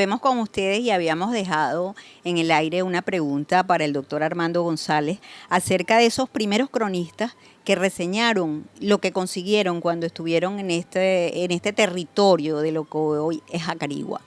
volvemos con ustedes y habíamos dejado en el aire una pregunta para el doctor Armando González acerca de esos primeros cronistas que reseñaron lo que consiguieron cuando estuvieron en este territorio de lo que hoy es Acarigua.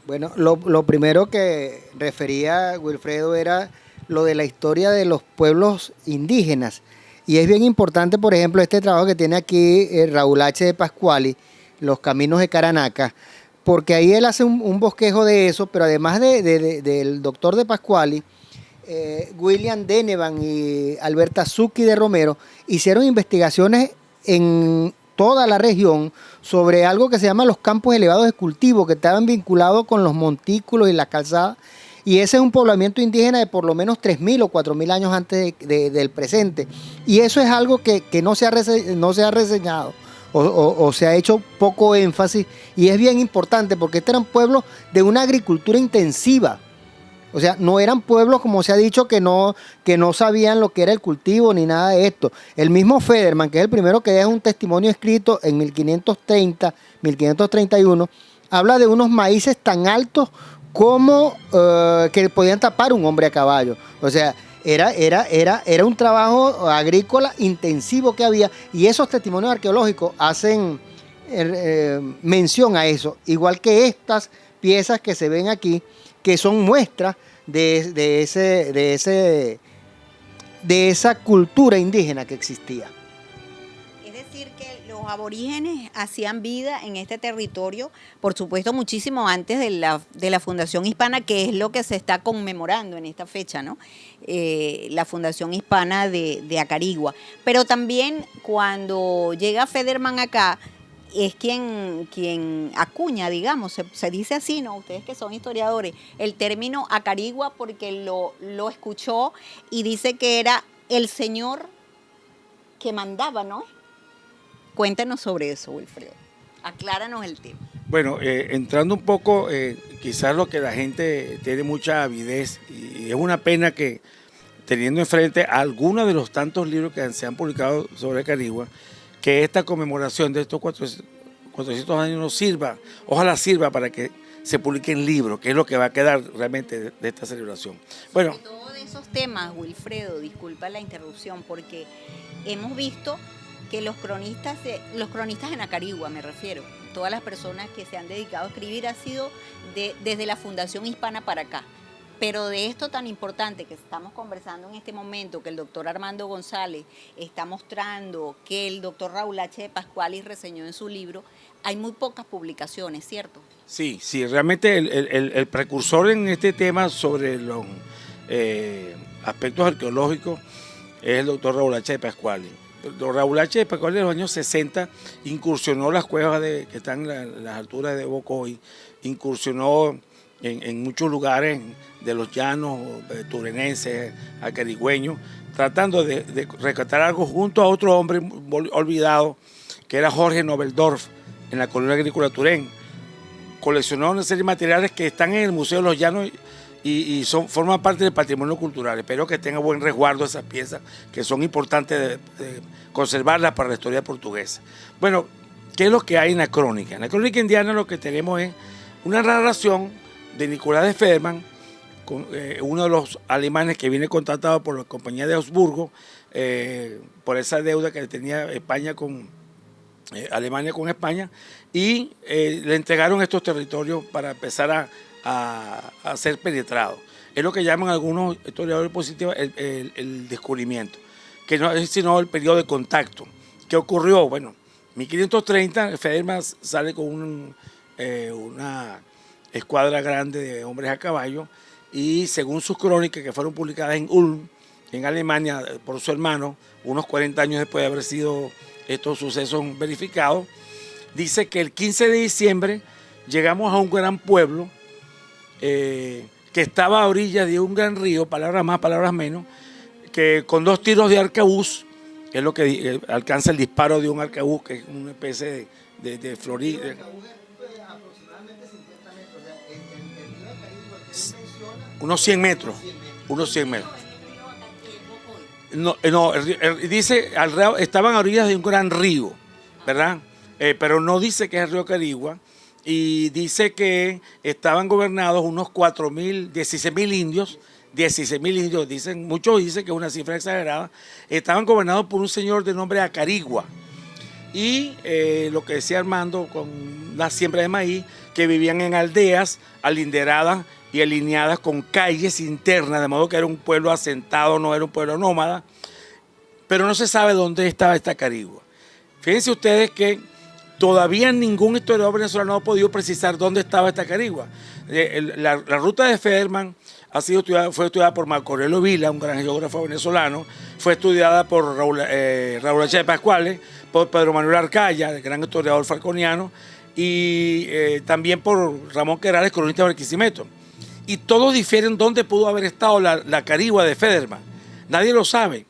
Bueno, lo primero que refería Wilfredo era lo de la historia de los pueblos indígenas. Y es bien importante, por ejemplo, este trabajo que tiene aquí Raúl H. de Pascuali, Los Caminos de Caranaca, porque ahí él hace un bosquejo de eso, pero además del doctor de Pascuali, William Denevan y Alberta Zucchi de Romero hicieron investigaciones en toda la región sobre algo que se llama los campos elevados de cultivo, que estaban vinculados con los montículos y las calzadas, y ese es un poblamiento indígena de por lo menos 3.000 o 4.000 años antes del presente, y eso es algo que no se ha reseñado o se ha hecho poco énfasis, y es bien importante porque estos eran pueblos de una agricultura intensiva. O sea, no eran pueblos, como se ha dicho, que no sabían lo que era el cultivo ni nada de esto. El mismo Federman, que es el primero que deja un testimonio escrito en 1530, 1531, habla de unos maíces tan altos como que podían tapar un hombre a caballo. O sea, era un trabajo agrícola intensivo que había, y esos testimonios arqueológicos hacen mención a eso, igual que estas piezas que se ven aquí, que son muestras de esa cultura indígena que existía. Es decir, que los aborígenes hacían vida en este territorio, por supuesto, muchísimo antes de la Fundación Hispana, que es lo que se está conmemorando en esta fecha, ¿no? La Fundación Hispana de Acarigua. Pero también cuando llega Federman acá, es quien acuña, digamos, se dice así, ¿no? Ustedes que son historiadores, el término Acarigua, porque lo escuchó y dice que era el señor que mandaba, ¿no? Cuéntanos sobre eso, Wilfredo. Acláranos el tema. Bueno, entrando un poco, quizás lo que la gente tiene mucha avidez, y es una pena que teniendo enfrente algunos de los tantos libros que se han publicado sobre Acarigua, que esta conmemoración de estos 400 años nos sirva, ojalá sirva para que se publiquen libros, que es lo que va a quedar realmente de esta celebración. Bueno, sobre todo de esos temas, Wilfredo, disculpa la interrupción, porque hemos visto que los cronistas en Acarigua, me refiero, todas las personas que se han dedicado a escribir, ha sido desde la Fundación Hispana para acá. Pero de esto tan importante que estamos conversando en este momento, que el doctor Armando González está mostrando, que el doctor Raúl H. de Pascuali reseñó en su libro, hay muy pocas publicaciones, ¿cierto? Sí, realmente el precursor en este tema sobre los aspectos arqueológicos es el doctor Raúl H. de Pascuali. El doctor Raúl H. de Pascuali en los años 60 incursionó las cuevas que están en las alturas de Bocoy, incursionó en muchos lugares de los llanos turenenses, acarigüeños, tratando de rescatar algo junto a otro hombre olvidado, que era Jorge Nobeldorf, en la colonia agrícola Turén. Coleccionó una serie de materiales que están en el Museo de los Llanos y forman parte del patrimonio cultural. Espero que tenga buen resguardo esas piezas, que son importantes de conservarlas para la historia portuguesa. Bueno, ¿qué es lo que hay en la crónica? En la crónica indiana lo que tenemos es una narración de Nicolás de Federman, uno de los alemanes que viene contratado por la compañía de Augsburgo por esa deuda que tenía España con Alemania con España, y le entregaron estos territorios para empezar a ser penetrados. Es lo que llaman algunos historiadores positivos el descubrimiento, que no es sino el periodo de contacto. ¿Qué ocurrió? Bueno, en 1530 Federman sale con una escuadra grande de hombres a caballo, y según sus crónicas que fueron publicadas en Ulm, en Alemania, por su hermano, unos 40 años después de haber sido estos sucesos verificados, dice que el 15 de diciembre llegamos a un gran pueblo que estaba a orillas de un gran río, palabras más, palabras menos, que con 2 tiros de arcabuz, que es lo que alcanza el disparo de un arcabuz, que es una especie de florida. Unos 100 metros. Dice, estaban a orillas de un gran río, ¿verdad? Pero no dice que es el río Acarigua. y dice que estaban gobernados unos 16.000 indios, 16.000 indios, muchos dicen que es una cifra exagerada, estaban gobernados por un señor de nombre Acarigua. Y lo que decía Armando, con la siembra de maíz, que vivían en aldeas alinderadas y alineadas con calles internas, de modo que era un pueblo asentado, no era un pueblo nómada, pero no se sabe dónde estaba esta Acarigua. Fíjense ustedes que todavía ningún historiador venezolano ha podido precisar dónde estaba esta Acarigua. La ruta de Federman fue estudiada por Marco Aurelio Vila, un gran geógrafo venezolano, fue estudiada por Raúl H. de Pascuales, por Pedro Manuel Arcaya, el gran historiador falconiano, y también por Ramón Querales, cronista de Barquisimeto. Y todos difieren dónde pudo haber estado la Acarigua de Federman. Nadie lo sabe.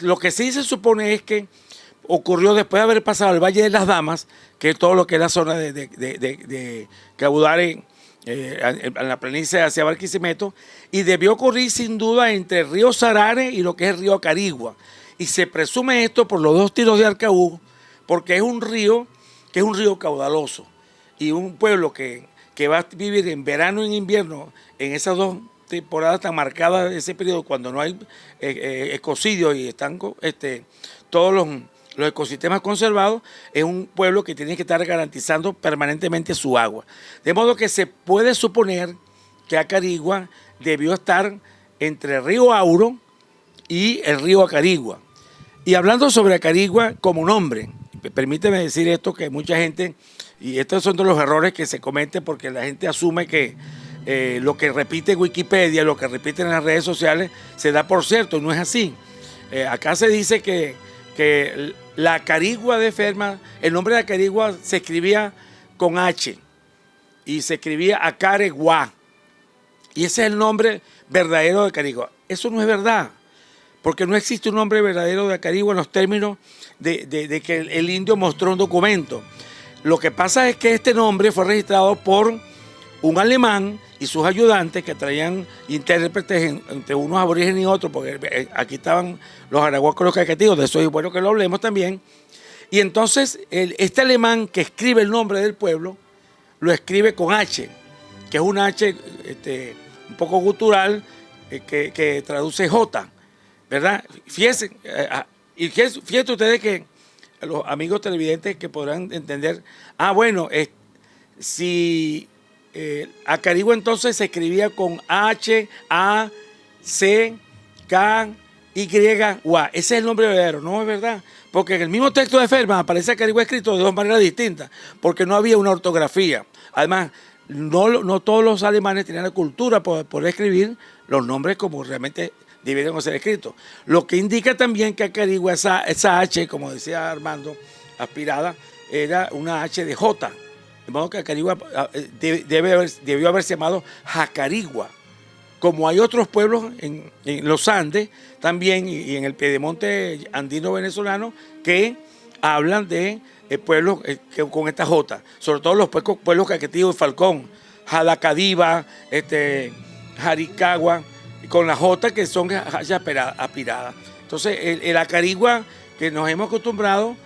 Lo que sí se supone es que ocurrió después de haber pasado el Valle de las Damas, que es todo lo que es la zona de Cabudare, en la planicie hacia Barquisimeto, y debió ocurrir sin duda entre el río Sarare y lo que es el río Acarigua. Y se presume esto por los dos tiros de Arcaú, porque es un río que es un río caudaloso. Y un pueblo que va a vivir en verano y en invierno, en esas dos temporadas tan marcadas de ese periodo, cuando no hay ecocidio y están todos los ecosistemas conservados, es un pueblo que tiene que estar garantizando permanentemente su agua. De modo que se puede suponer que Acarigua debió estar entre el río Auro y el río Acarigua. Y hablando sobre Acarigua como nombre, permíteme decir esto, que mucha gente, y estos son de los errores que se cometen porque la gente asume que lo que repite Wikipedia, lo que repite en las redes sociales, se da por cierto, y no es así. Acá se dice que la Acarigua de Federman, el nombre de Acarigua se escribía con H y se escribía Acaregua. Y ese es el nombre verdadero de Acarigua. Eso no es verdad, porque no existe un nombre verdadero de Acarigua en los términos de que el indio mostró un documento. Lo que pasa es que este nombre fue registrado por un alemán y sus ayudantes que traían intérpretes entre unos aborígenes y otros, porque aquí estaban los arahuacos y los cacativos, de eso es bueno que lo hablemos también. Y entonces este alemán que escribe el nombre del pueblo, lo escribe con H, que es una H un poco gutural, que traduce J, ¿verdad? Fíjense, y fíjense ustedes que los amigos televidentes que podrán entender, si Acarigua entonces se escribía con H, A, C, K, Y, U. Ese es el nombre verdadero, no es verdad. Porque en el mismo texto de Federman aparece Acarigua escrito de dos maneras distintas, porque no había una ortografía. Además, no todos los alemanes tenían la cultura para poder escribir los nombres como realmente debieron ser escritos. Lo que indica también que Acarigua, esa H, como decía Armando, aspirada, era una H de J. De modo que Acarigua debió haberse llamado Jacarigua. Como hay otros pueblos en los Andes también y en el Piedemonte andino venezolano que hablan de pueblos con esta J, sobre todo los pueblos caquetíos de Falcón, Jalacadiva, Jaricagua, con la J que son aspiradas. Entonces el Acarigua que nos hemos acostumbrado,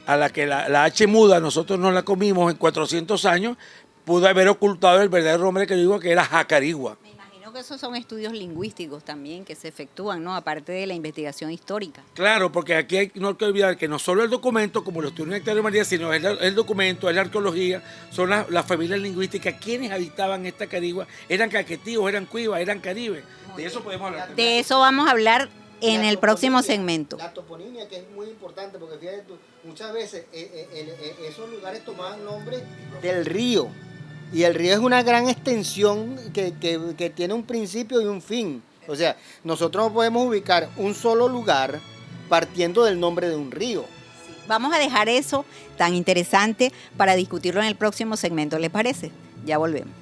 a la que la H muda nosotros no la comimos en 400 años, pudo haber ocultado el verdadero nombre que digo, que era Jacarigua. Me imagino que esos son estudios lingüísticos también que se efectúan, ¿no? Aparte de la investigación histórica. Claro, porque aquí no hay que olvidar que no solo el documento, como lo estudió Nectario María, sino el documento, es la arqueología, son las familias lingüísticas, quienes habitaban esta Acarigua, eran caquetíos, eran cuivas, eran caribes. De eso podemos hablar. De eso vamos a hablar en el próximo segmento. La toponimia, que es muy importante, porque fíjate tú, muchas veces esos lugares tomaban nombre del río, y el río es una gran extensión que tiene un principio y un fin. O sea, nosotros no podemos ubicar un solo lugar partiendo del nombre de un río. Vamos a dejar eso tan interesante para discutirlo en el próximo segmento, ¿les parece? Ya volvemos.